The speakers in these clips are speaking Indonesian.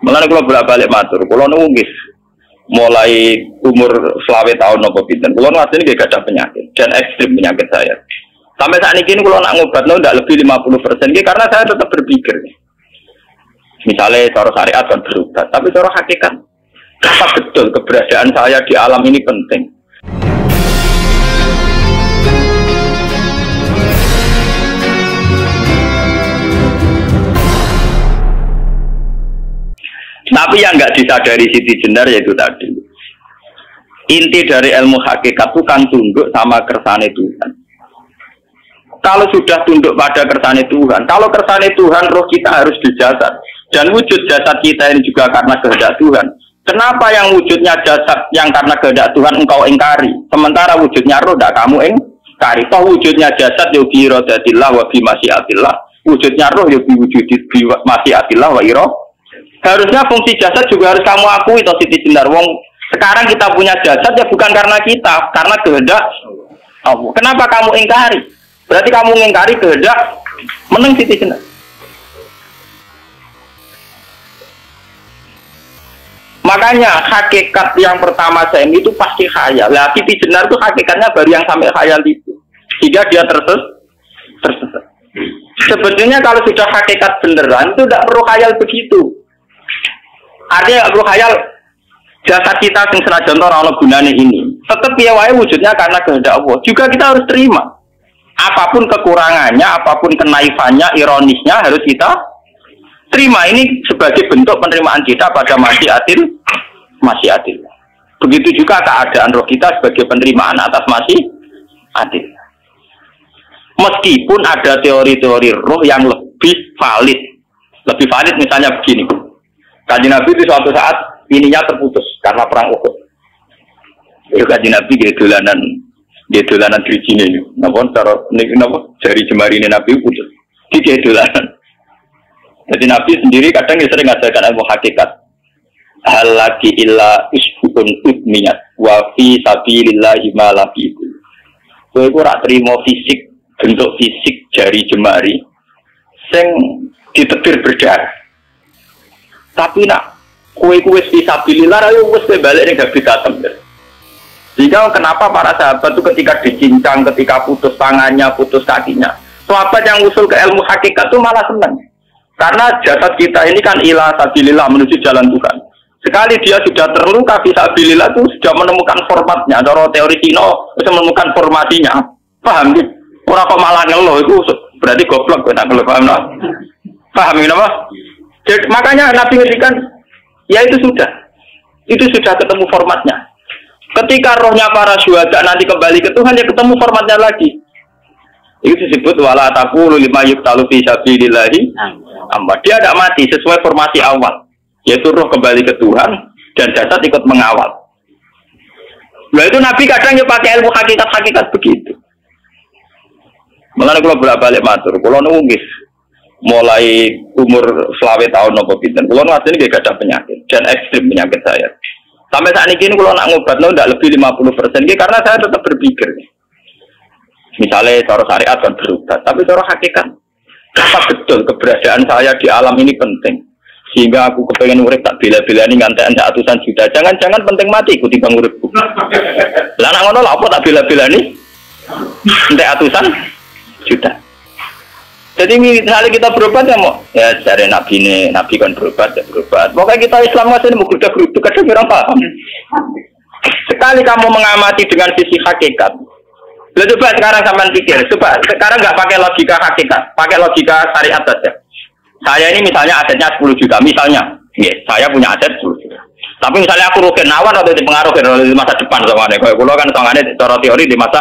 Mulane kula bolak-balik matur, kula niku nggih mulai umur 20 tahun napa pinten. Kula asline nggih gadah penyakit dan ekstrim penyakit saya. Sampai saat ini kula nak ngobatno ndak lebih 50% nggih karena saya tetap berpikir. Misalnya cara syariat kan berobat, tapi cara hakikat apa betul keberadaan saya di alam ini penting. Tapi yang nggak disadari Siti Jenar yaitu tadi. Inti dari ilmu hakikat itu kan tunduk sama kersane Tuhan. Kalau sudah tunduk pada kersane Tuhan, kalau kersane Tuhan roh kita harus dijasad. Dan wujud jasad kita ini juga karena kehendak Tuhan. Kenapa yang wujudnya jasad yang karena kehendak Tuhan engkau ingkari? Sementara wujudnya roh tidak kamu ingkari. Toh wujudnya jasad ya bi iradatillah wa bi masyiatillah. Wujudnya roh ya bi masyiatillah wa iradatillah. Harusnya fungsi jasad juga harus kamu akui toh Siti Jenar. Wong sekarang kita punya jasad ya bukan karena kita, karena kehendak Allah. Kenapa kamu ingkari? Berarti kamu ingkari kehendak meneng Siti Jenar. Makanya hakikat yang pertama saya itu pasti khayal. Lah Siti Jenar itu hakikatnya baru yang sampai khayal itu. Sehingga dia tersesat. Sebetulnya kalau sudah hakikat beneran itu tidak perlu khayal begitu. Artinya nggak perlu khayal jasad kita yang senajan orang gunanya ini. Tetap ya wae wujudnya karena kehendak Allah. Juga kita harus terima. Apapun kekurangannya, apapun kenaifannya, ironisnya harus kita terima. Ini sebagai bentuk penerimaan kita pada masyiatil. Begitu juga keadaan roh kita sebagai penerimaan atas masyiatil. Meskipun ada teori-teori roh yang lebih valid. Lebih valid misalnya begini. Kanjeng Nabi itu suatu saat ininya terputus karena perang Uhud. Itu Kanjeng Nabi dia dolanan dirijine ini. Napa cara jari jemari ini Nabi putus. Dia dolanan. Jadi Nabi sendiri kadang sering ngajarkan ilmu hakikat. Hal lagi illa isbun udmiyat wa fi sabilillahi ma laqiku. Kowe ora trimo fisik, bentuk fisik jari jemari sing ditebir berdarah. Tapi nak kue-kue fisabilillah ayo wis balik ning Nabi Tatem. Sehingga kenapa para sahabat itu ketika dicincang, ketika putus tangannya, putus kakinya, sahabat yang usul ke ilmu hakikat itu malah senang. Karena jasad kita ini kan ila sabilillah menuju jalan Tuhan. Sekali dia sudah terluka fisabilillah itu sudah menemukan formatnya. Cara teori Cino sudah menemukan formasinya. Paham gitu? Orang kok malah ngeluh itu berarti goblok kan ngeluh paham no? Paham ini apa? Jadi, makanya Nabi ngertikan ya itu sudah ketemu formatnya. Ketika rohnya para syuhada nanti kembali ke Tuhan ya ketemu formatnya lagi. Itu disebut wala taqulu lima yuqtalu fi sabilillahi amma. Dia tidak mati sesuai formasi awal, yaitu roh kembali ke Tuhan dan jasad ikut mengawal. Nah itu Nabi kadang ya pakai ilmu hakikat begitu. Mulane kula bolak-balik matur, kula niku nggih mulai umur 20 tahun napa pinten. Kula asline nggih gadah penyakit dan ekstrim penyakit saya. Sampai saat ini kula nak ngobatno ndak lebih 50% nggih karena saya tetap berpikir. Misalnya cara syariat kan berobat, tapi cara hakikat apa betul keberadaan saya di alam ini penting. Sehingga aku kepengen urip tak bela-belani ngantek atusan juta. Jangan-jangan penting mati ikuti bang uripku. Lah nak ngono lha apa tak bela-belani? Entek atusan juta. Jadi misalnya kita berobat ya mau ya dari Nabi kan berobat ya berobat. Pokoknya kita Islam masih mau geruduk kadang orang paham. Sekali kamu mengamati dengan sisi hakikat, coba sekarang sampean pikir, coba sekarang nggak pakai logika hakikat, pakai logika syariat saja. Saya ini misalnya asetnya 10 juta, misalnya, saya punya aset 10 juta. Tapi misalnya aku rugi nawar atau dipengaruhi di masa depan sama nih, kalau kulo kan tangannya cara teori di masa.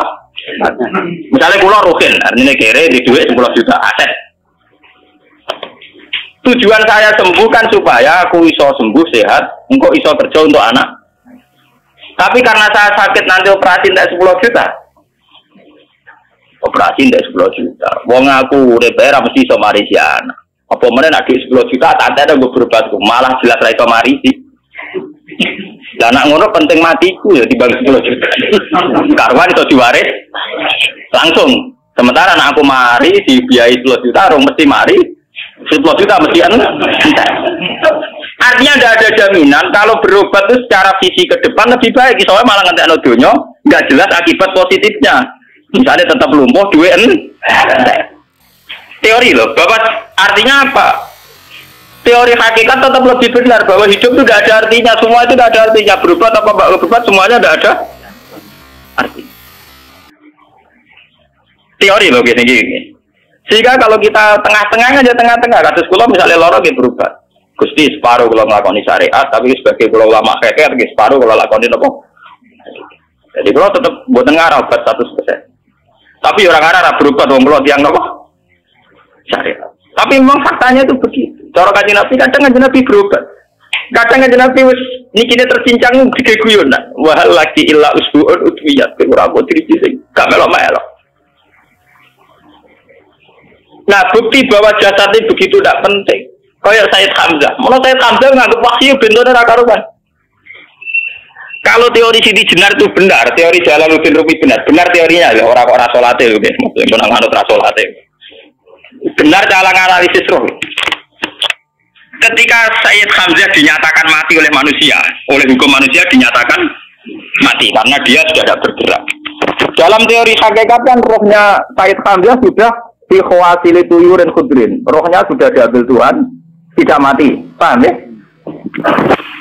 Misalnya kulo rugi, artinya kere di duit 10 juta aset. Tujuan saya sembuh kan supaya aku iso sembuh sehat, engkau iso kerja untuk anak. Tapi karena saya sakit nanti operasi tidak 10 juta. Operasi tidak 10 juta. Wong aku repera mesti iso marisi anak. Apa mana nak 10 juta tak ada gue berobatku, malah jelas ra iso marisi. Lah anak ngono penting matiku ya dibanding 10 juta. Karwan itu diwaris langsung. Sementara anak aku mari dibiayai 10 juta, orang mesti mari 10 juta mesti entek. Artinya tidak ada jaminan kalau berobat itu secara visi ke depan lebih baik. Soalnya malah ngantek donya nggak jelas akibat positifnya. Misalnya tetap lumpuh, duit teori loh. Bahwa artinya apa? Teori hakikat tetap lebih benar bahwa hidup itu tidak ada artinya. Semua itu tidak ada artinya. Berobat apa nggak berobat semuanya tidak ada arti. Teori loh gini. Sehingga kalau kita tengah-tengah aja tengah-tengah, kasus kula misalnya loro nggih berobat. Gusti separuh kula nglakoni syariat, tapi sebagai kula ulama fikih nggih separuh kula lakoni napa? Jadi kula tetep mboten ngarah obat 100%. Tapi orang ngarah berobat wong kula tiyang napa? Syariat. Tapi memang faktanya itu begitu. Cara Kanjeng Nabi kadang Kanjeng Nabi berobat. Kadang Kanjeng Nabi wis nikine tercincang digeguyon nak. Wahal lagi illa usbuun udwiyat ora kok diriji sing gak melok-melok. Nah, bukti bahwa jasad ini begitu tidak penting. Kayak Sayyid Hamzah. Menurut Sayyid Hamzah menganggap wahyu bentuknya raka-rukan. Kalau teori Siti Jenar itu benar, teori Jalaluddin Rumi benar teorinya ya orang-orang solate, maksudnya menang anut rasolate. Benar dalam analisis roh. Ketika Sayyid Hamzah dinyatakan mati oleh manusia, oleh hukum manusia dinyatakan mati karena dia sudah tidak bergerak. Dalam teori hakikat kan rohnya Sayyid Hamzah sudah di khawasili tuyurin khudrin. Rohnya sudah diambil Tuhan, tidak mati. Paham ya?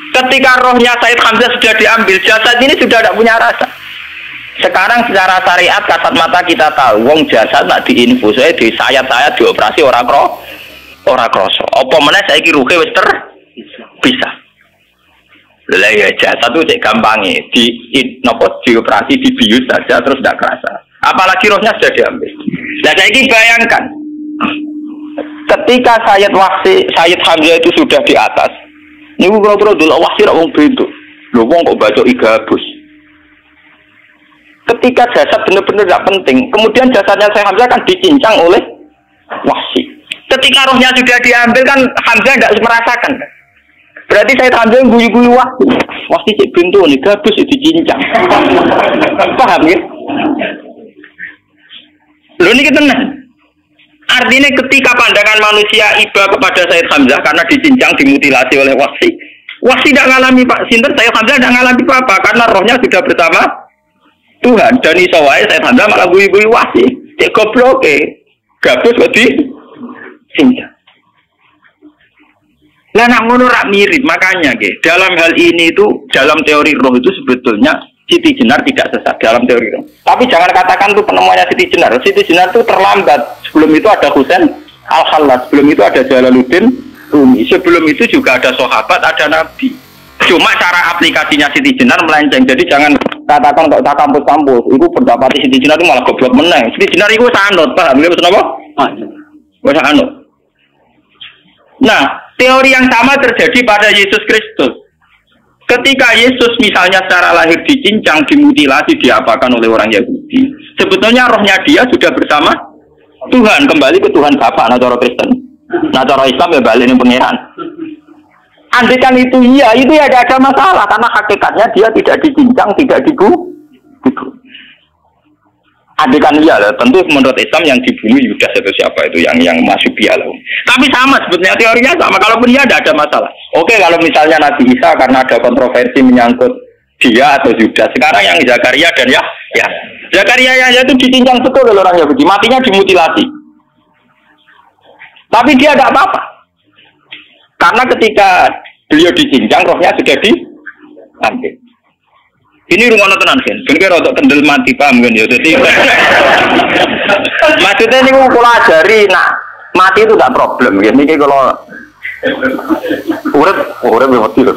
Ketika rohnya Sayyid Hamzah sudah diambil, jasad ini sudah tidak punya rasa. Sekarang secara syariat kasat mata kita tahu, wong jasad nak diinfus, di sayat-sayat dioperasi orang kroso. Apa meneh saiki ruhe wis bisa. Lah ya jasad itu cek gampange dioperasi dibius saja terus tidak kerasa. Apalagi rohnya sudah diambil. Nah, saiki bayangkan ketika Sayyid Hamzah itu sudah di atas. Niku kira-kira delok wahsi ra wong bentuk. Lho wong kok baca igabus. Ketika jasad benar-benar tidak penting, kemudian jasadnya Sayyid Hamzah kan dicincang oleh wahsi. Ketika rohnya sudah diambil kan Hamzah tidak merasakan. Berarti Sayyid Hamzah guyu-guyu wahsi. Wahsi cek bentuk nih gabus dicincang. Paham ya? Lho niki tenan. Artinya ketika pandangan manusia iba kepada Sayyid Hamzah karena dicincang, dimutilasi oleh wahsi. Wahsi tidak mengalami Pak Sinten, Sayyid Hamzah tidak mengalami apa-apa karena rohnya sudah bersama Tuhan. Dan iso wae Sayyid Hamzah malah guyu-guyu wahsi. Cek goblok gabus kok dicincang. Lah nak ngono rak mirip, makanya dalam hal ini itu dalam teori roh itu sebetulnya Siti Jenar tidak sesat dalam teori roh. Tapi jangan katakan itu penemuannya Siti Jenar. Siti Jenar itu terlambat. Sebelum itu ada Husain Al-Khallas, sebelum itu ada Jalaluddin Rumi, sebelum itu juga ada sahabat, ada nabi. Cuma cara aplikasinya Siti Jenar melenceng. Jadi jangan katakan kok tak kampus-kampus. Itu pendapat Siti Jenar itu malah goblok meneng. Siti Jenar itu sanut, paham nggih maksud apa? Wis sanut. Nah, teori yang sama terjadi pada Yesus Kristus. Ketika Yesus misalnya secara lahir dicincang, dimutilasi, diapakan oleh orang Yahudi, sebetulnya rohnya dia sudah bersama Tuhan, kembali ke Tuhan Bapa, nah cara Kristen. Nah cara Islam ya balik ini pengiran. Andaikan itu iya, itu ya ada masalah, karena hakikatnya dia tidak dicincang, tidak dibunuh. Andaikan iya, tentu menurut Islam yang dibunuh Yudas atau siapa itu yang masuk bialau. Tapi sama sebetulnya teorinya sama, kalaupun iya ada masalah. Oke, kalau misalnya Nabi Isa karena ada kontroversi menyangkut dia atau Yudas. Sekarang yang Zakaria dan ya Zakaria yang itu dicincang betul oleh orang Yahudi, matinya dimutilasi. Tapi dia tidak apa-apa. Karena ketika beliau dicincang, rohnya sudah diambil. Ini rumah tenan kan, bener untuk kendel mati paham kan ya. Jadi maksudnya ini kalau ajari, nak mati itu tidak problem. Ini kalau urip mati loh.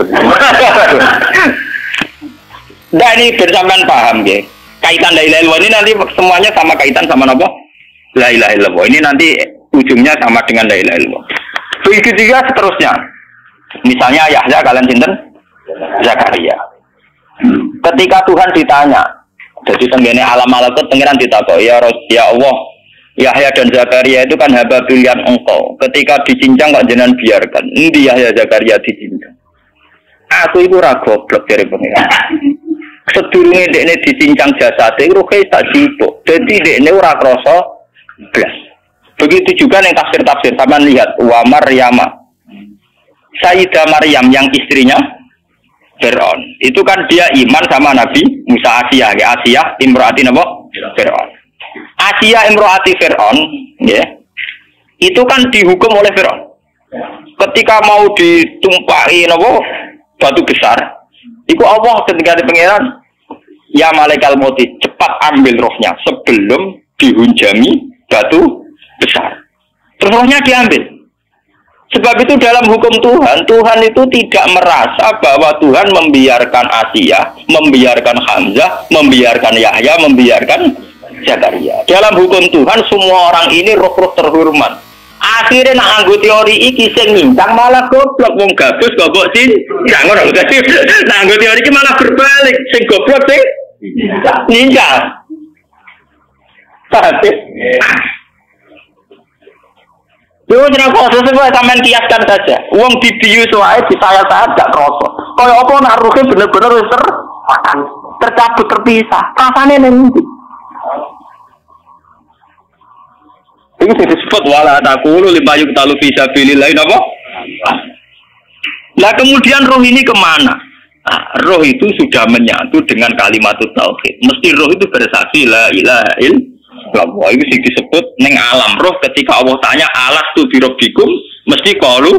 Nah ini bersamaan paham ya. Kaitan la ilaha illallah ini nanti semuanya sama kaitan sama apa? La ilaha illallah. Ini nanti ujungnya sama dengan la ilaha illallah. Begitu juga seterusnya. Misalnya Yahya kalian sinten? Zakaria. Ketika Tuhan ditanya, jadi tenggene alam malakut pengiran ditakok, ya Allah, Yahya dan Zakaria itu kan hamba pilihan engkau. Ketika dicincang kok jenengan biarkan. Endi Yahya Zakaria dicincang? Aku itu ra goblok dari pengiran. Sedurunge dekne dicincang jasate ruhe sak sipuk. Dadi dekne ora krasa blas. Begitu juga ning tafsir-tafsir sampean lihat wa Maryama. Sayyidah Maryam yang istrinya Fir'aun. Itu kan dia iman sama Nabi Musa. Asiyah imro'ati apa? Fir'aun. Asiyah imro'ati Fir'aun, ya. Itu kan dihukum oleh Fir'aun. Ketika mau ditumpahi apa? Batu besar. Iku Allah ketika di pangeran, ya malaikal mauti, cepat ambil rohnya sebelum dihunjami batu besar. Terus rohnya diambil. Sebab itu dalam hukum Tuhan, Tuhan itu tidak merasa bahwa Tuhan membiarkan Asiyah, membiarkan Hamzah, membiarkan Yahya, membiarkan Zakaria. Dalam hukum Tuhan, semua orang ini roh-roh terhormat. Akhirnya nak anggo teori iki sing nyincang malah goblok, wong gabus goblok sih. Jangan ngono. Nah anggo teori iki malah berbalik, sing goblok sing nyincang. Paham? Yo jeneng kok sesuai sampean kiaskan saja. Wong dibius wae disayat-sayat gak kroso. Kaya apa nak ruhe bener-bener wis tercabut terpisah. Rasane ning ndi? Ini disebut wala taqulu lima yuqtalu fi sabilillah napa? Lah kemudian roh ini kemana? Nah, roh itu sudah menyatu dengan kalimat tauhid. Mesti roh itu bersaksi la ilaha illallah. Itu sih disebut neng alam roh ketika Allah tanya alastu bi rabbikum mesti qalu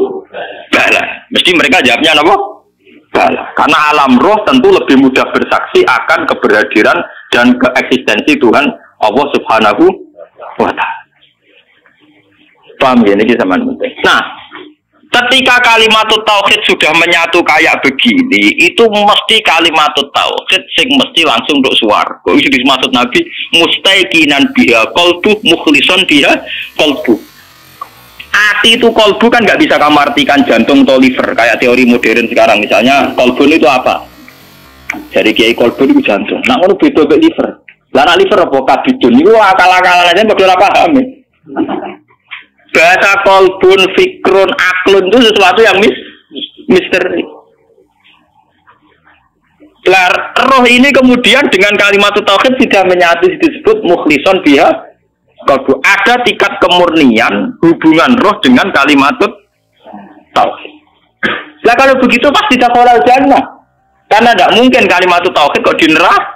bala. Mesti mereka jawabnya apa? Bala. Karena alam roh tentu lebih mudah bersaksi akan keberhadiran dan keeksistensi Tuhan Allah Subhanahu wa taala. Paham ya, ini sama penting. Nah, ketika kalimat tauhid sudah menyatu kayak begini, itu mesti kalimat tauhid sing mesti langsung untuk swarga. Itu dimaksud Nabi mustaiqinan biha qalbu mukhlishon biha qalbu. Hati itu qalbu kan nggak bisa kamu artikan jantung atau liver kayak teori modern sekarang. Misalnya qalbun itu apa? Jadi kiai qalbun itu jantung. Nah, ngono beda mek liver. Lah nek liver apa kabidun niku akal-akalan aja padha ora paham. Bahasa kolbun, fikrun, aklun itu sesuatu yang misteri. Roh ini kemudian dengan kalimat tauhid sudah menyatu disebut mukhlishon biha qalbu. Ada tingkat kemurnian hubungan roh dengan kalimat tauhid. Lah kalau begitu pasti dakhalal jannah. Karena tidak mungkin kalimat tauhid kok di neraka.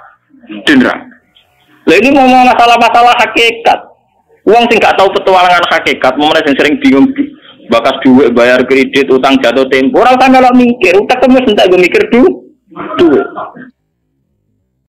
Lah ini ngomong masalah-masalah hakikat. Uang sing gak tahu petualangan hakikat, momennya yang sering bingung bakas duit, bayar kredit, utang jatuh tempo. Orang kan kalau mikir, utang kamu sentak gue mikir duit.